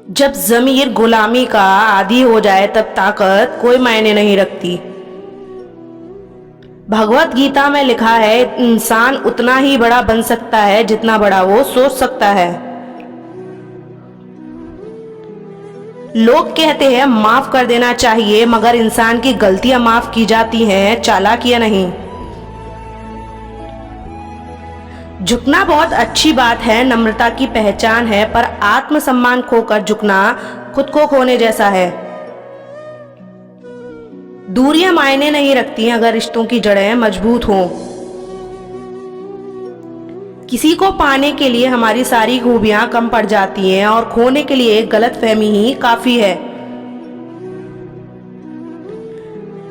जब ज़मीर गुलामी का आदी हो जाए तब ताकत कोई मायने नहीं रखती। भगवत गीता में लिखा है, इंसान उतना ही बड़ा बन सकता है जितना बड़ा वो सोच सकता है। लोग कहते हैं माफ कर देना चाहिए, मगर इंसान की गलतियां माफ की जाती हैं, चालाकियां नहीं। झुकना बहुत अच्छी बात है, नम्रता की पहचान है, पर आत्मसम्मान खोकर झुकना खुद को खोने जैसा है। दूरियां मायने नहीं रखती अगर रिश्तों की जड़ें मजबूत हों। किसी को पाने के लिए हमारी सारी खूबियां कम पड़ जाती हैं और खोने के लिए गलतफहमी ही काफी है।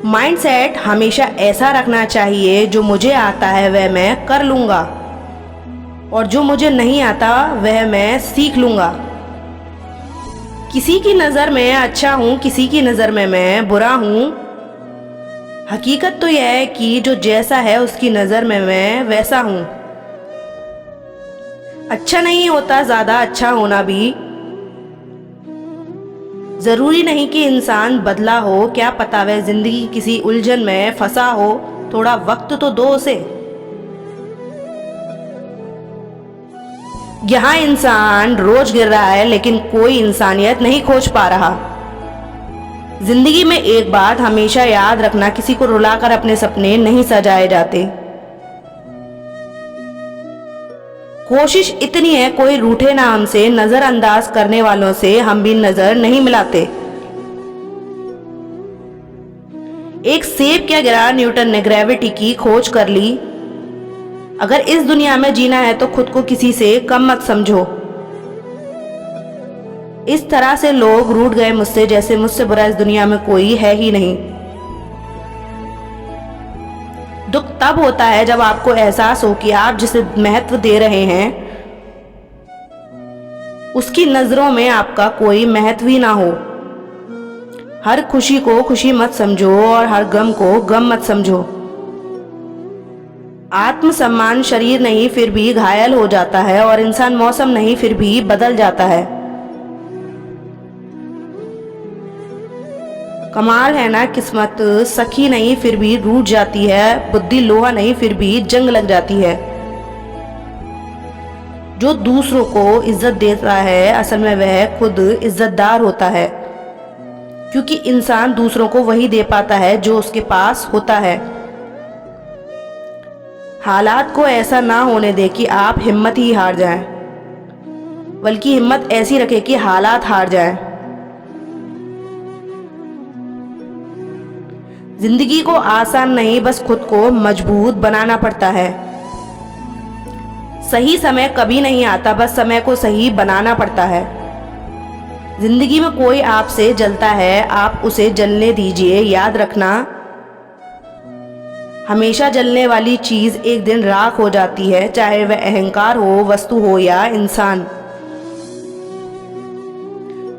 माइंडसेट हमेशा ऐसा रखना चाहिए, जो मुझे आता है वह मैं कर लूंगा और जो मुझे नहीं आता वह मैं सीख लूंगा। किसी की नज़र में अच्छा हूं, किसी की नज़र में मैं बुरा हूं। हकीकत तो यह है कि जो जैसा है उसकी नज़र में मैं वैसा हूं। अच्छा नहीं होता ज़्यादा अच्छा होना भी। ज़रूरी नहीं कि इंसान बदला हो, क्या पता वह जिंदगी किसी उलझन में फंसा हो। थोड़ा वक्त तो दो उसे। यहाँ इंसान रोज गिर रहा है लेकिन कोई इंसानियत नहीं खोज पा रहा। जिंदगी में एक बात हमेशा याद रखना, किसी को रुलाकर अपने सपने नहीं सजाए जाते। कोशिश इतनी है कोई रूठे ना हमसे, नजरअंदाज करने वालों से हम भी नजर नहीं मिलाते। एक सेब क्या गिरा, न्यूटन ने ग्रेविटी की खोज कर ली। अगर इस दुनिया में जीना है तो खुद को किसी से कम मत समझो। इस तरह से लोग रूठ गए मुझसे, जैसे मुझसे बुरा इस दुनिया में कोई है ही नहीं। दुख तब होता है जब आपको एहसास हो कि आप जिसे महत्व दे रहे हैं उसकी नजरों में आपका कोई महत्व ही ना हो। हर खुशी को खुशी मत समझो और हर गम को गम मत समझो। आत्मसम्मान शरीर नहीं फिर भी घायल हो जाता है और इंसान मौसम नहीं फिर भी बदल जाता है। कमाल है ना किस्मत, सखी नहीं फिर भी रूठ जाती है, बुद्धि लोहा नहीं फिर भी जंग लग जाती है। जो दूसरों को इज्जत देता है असल में वह खुद इज्जतदार होता है, क्योंकि इंसान दूसरों को वही दे पाता है जो उसके पास होता है। हालात को ऐसा ना होने दे कि आप हिम्मत ही हार जाएं, बल्कि हिम्मत ऐसी रखें कि हालात हार जाएं। जिंदगी को आसान नहीं, बस खुद को मजबूत बनाना पड़ता है। सही समय कभी नहीं आता, बस समय को सही बनाना पड़ता है। जिंदगी में कोई आपसे जलता है, आप उसे जलने दीजिए। याद रखना, हमेशा जलने वाली चीज एक दिन राख हो जाती है, चाहे वह अहंकार हो, वस्तु हो या इंसान।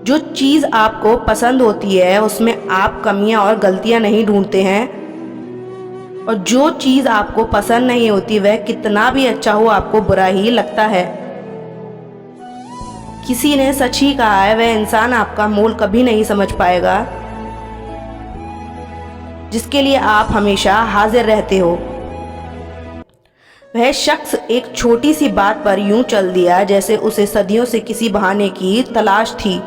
जो चीज आपको पसंद होती है उसमें आप कमियां और गलतियां नहीं ढूंढते हैं, और जो चीज आपको पसंद नहीं होती वह कितना भी अच्छा हो आपको बुरा ही लगता है। किसी ने सच ही कहा है, वह इंसान आपका मोल कभी नहीं समझ पाएगा जिसके लिए आप हमेशा हाजिर रहते हो। वह शख्स एक छोटी सी बात पर यूं चल दिया जैसे उसे सदियों से किसी बहाने की तलाश थी।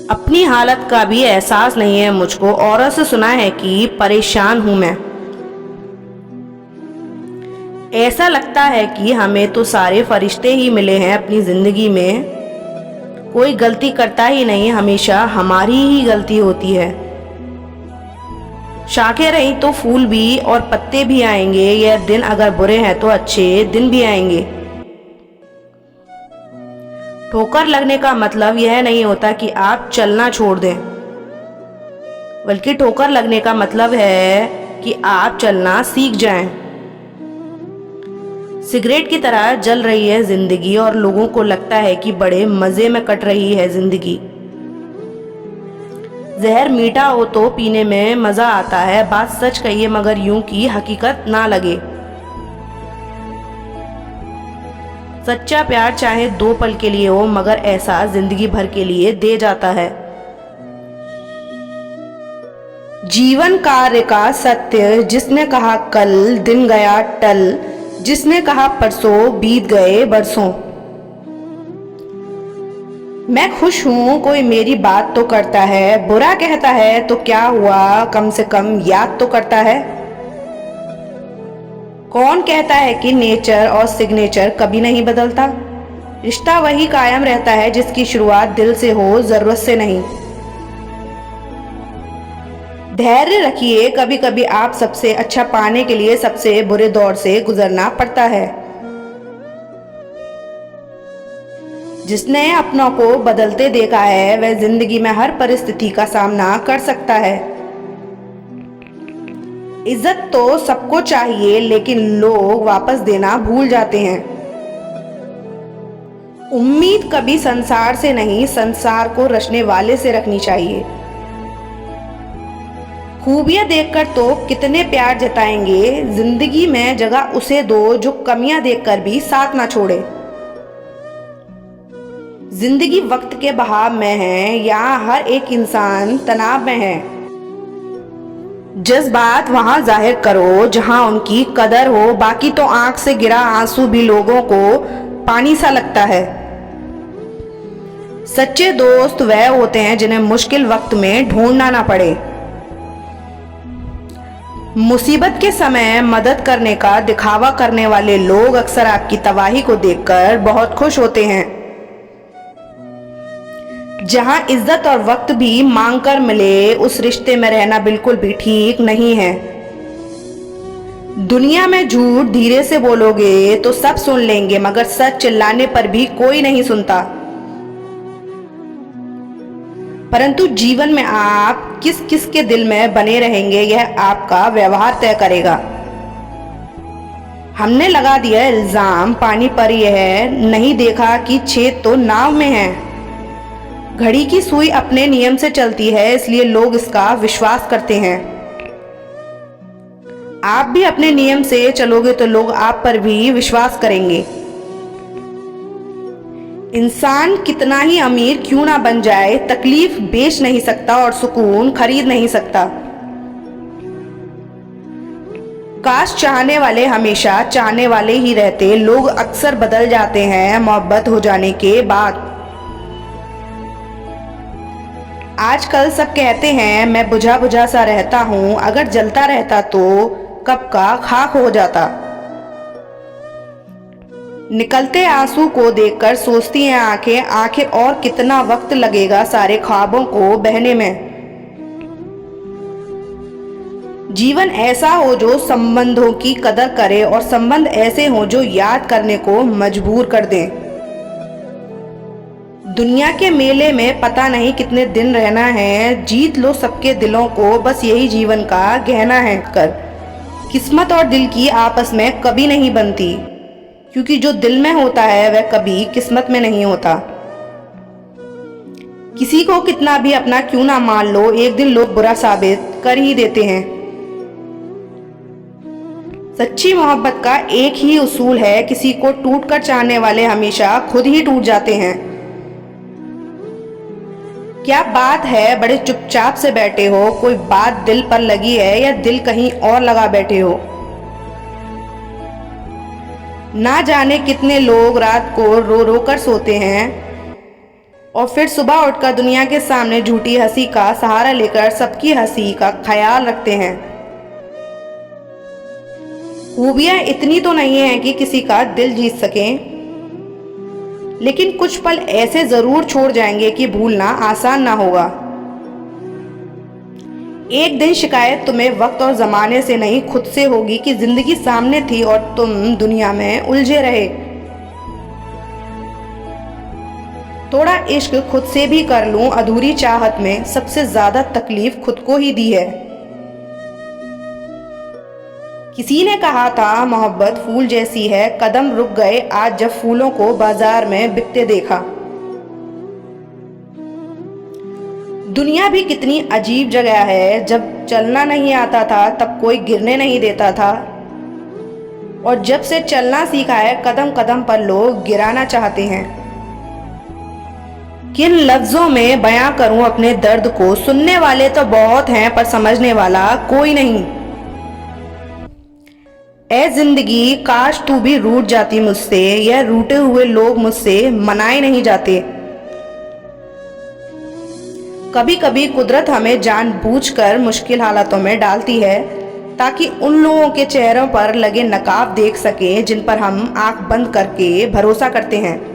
अपनी हालत का भी एहसास नहीं है मुझको, औरों से सुना है कि परेशान हूं मैं। ऐसा लगता है कि हमें तो सारे फरिश्ते ही मिले हैं अपनी जिंदगी में, कोई गलती करता ही नहीं, हमेशा हमारी ही गलती होती है। शाखें रही तो फूल भी और पत्ते भी आएंगे, यह दिन अगर बुरे हैं तो अच्छे दिन भी आएंगे। ठोकर लगने का मतलब यह नहीं होता कि आप चलना छोड़ दें, बल्कि ठोकर लगने का मतलब है कि आप चलना सीख जाएं। सिगरेट की तरह जल रही है जिंदगी और लोगों को लगता है कि बड़े मजे में कट रही है जिंदगी। जहर मीठा हो तो पीने में मजा आता है, बात सच कहिए मगर यूं की हकीकत ना लगे। सच्चा प्यार चाहे 2 पल के लिए हो मगर एहसास जिंदगी भर के लिए दे जाता है। जीवन कार्य का सत्य, जिसने कहा कल दिन गया टल, जिसने कहा परसों बीत गए बरसों। मैं खुश हूं कोई मेरी बात तो करता है, बुरा कहता है तो क्या हुआ कम से कम याद तो करता है। कौन कहता है कि नेचर और सिग्नेचर कभी नहीं बदलता। रिश्ता वही कायम रहता है जिसकी शुरुआत दिल से हो, जरूरत से नहीं। धैर्य रखिए, कभी कभी आप सबसे अच्छा पाने के लिए सबसे बुरे दौर से गुजरना पड़ता है। जिसने अपनों को बदलते देखा है वह जिंदगी में हर परिस्थिति का सामना कर सकता है। इज्जत तो सबको चाहिए लेकिन लोग वापस देना भूल जाते हैं। उम्मीद कभी संसार से नहीं, संसार को रचने वाले से रखनी चाहिए। खूबियां देखकर तो कितने प्यार जताएंगे, जिंदगी में जगह उसे दो जो कमियां देखकर भी साथ ना छोड़े। जिंदगी वक्त के बहाव में है, यहाँ हर एक इंसान तनाव में है। जज्बात वहां जाहिर करो जहां उनकी कदर हो, बाकी तो आंख से गिरा आंसू भी लोगों को पानी सा लगता है। सच्चे दोस्त वह होते हैं जिन्हें मुश्किल वक्त में ढूंढना ना पड़े। मुसीबत के समय मदद करने का दिखावा करने वाले लोग अक्सर आपकी तबाही को देखकर बहुत खुश होते हैं। जहां इज्जत और वक्त भी मांग कर मिले, उस रिश्ते में रहना बिल्कुल भी ठीक नहीं है। दुनिया में झूठ धीरे से बोलोगे तो सब सुन लेंगे मगर सच चिल्लाने पर भी कोई नहीं सुनता। परंतु जीवन में आप किस किस के दिल में बने रहेंगे यह आपका व्यवहार तय करेगा। हमने लगा दिया इल्जाम पानी पर, यह नहीं देखा कि छेद तो नाव में है। घड़ी की सुई अपने नियम से चलती है, इसलिए लोग इसका विश्वास करते हैं। आप भी अपने नियम से चलोगे तो लोग आप पर भी विश्वास करेंगे। इंसान कितना ही अमीर क्यों ना बन जाए, तकलीफ बेच नहीं सकता और सुकून खरीद नहीं सकता। काश चाहने वाले हमेशा चाहने वाले ही रहते, लोग अक्सर बदल जाते हैं मोहब्बत हो जाने के बाद। आजकल सब कहते हैं मैं बुझा बुझा सा रहता हूं, अगर जलता रहता तो कब का खाक हो जाता। निकलते आंसू को देखकर सोचती हैं आंखें, आखिर और कितना वक्त लगेगा सारे ख्वाबों को बहने में। जीवन ऐसा हो जो संबंधों की कदर करे और संबंध ऐसे हो जो याद करने को मजबूर कर दें। दुनिया के मेले में पता नहीं कितने दिन रहना है, जीत लो सबके दिलों को, बस यही जीवन का गहना है कर। किस्मत और दिल की आपस में कभी नहीं बनती, क्योंकि जो दिल में होता है वह कभी किस्मत में नहीं होता। किसी को कितना भी अपना क्यों ना मान लो, एक दिन लोग बुरा साबित कर ही देते हैं। सच्ची मोहब्बत का एक ही उसूल है, किसी को टूट कर चाहने वाले हमेशा खुद ही टूट जाते हैं। क्या बात है बड़े चुपचाप से बैठे हो, कोई बात दिल पर लगी है या दिल कहीं और लगा बैठे हो। ना जाने कितने लोग रात को रो रो कर सोते हैं और फिर सुबह उठकर दुनिया के सामने झूठी हंसी का सहारा लेकर सबकी हंसी का ख्याल रखते हैं। खूबियां इतनी तो नहीं है कि किसी का दिल जीत सकें, लेकिन कुछ पल ऐसे जरूर छोड़ जाएंगे कि भूलना आसान ना होगा। एक दिन शिकायत तुम्हें वक्त और जमाने से नहीं खुद से होगी कि जिंदगी सामने थी और तुम दुनिया में उलझे रहे। थोड़ा इश्क खुद से भी कर लूं, अधूरी चाहत में सबसे ज्यादा तकलीफ खुद को ही दी है। किसी ने कहा था मोहब्बत फूल जैसी है, कदम रुक गए आज जब फूलों को बाजार में बिकते देखा। दुनिया भी कितनी अजीब जगह है, जब चलना नहीं आता था तब कोई गिरने नहीं देता था। और जब से चलना सीखा है कदम कदम पर लोग गिराना चाहते हैं। किन लफ्जों में बयां करूं अपने दर्द को, सुनने वाले तो बहुत हैं पर समझने वाला कोई नहीं। ए जिंदगी काश तू भी रूठ जाती मुझसे, यह रूठे हुए लोग मुझसे मनाए नहीं जाते। कभी कभी कुदरत हमें जानबूझकर मुश्किल हालातों में डालती है ताकि उन लोगों के चेहरों पर लगे नकाब देख सकें जिन पर हम आंख बंद करके भरोसा करते हैं।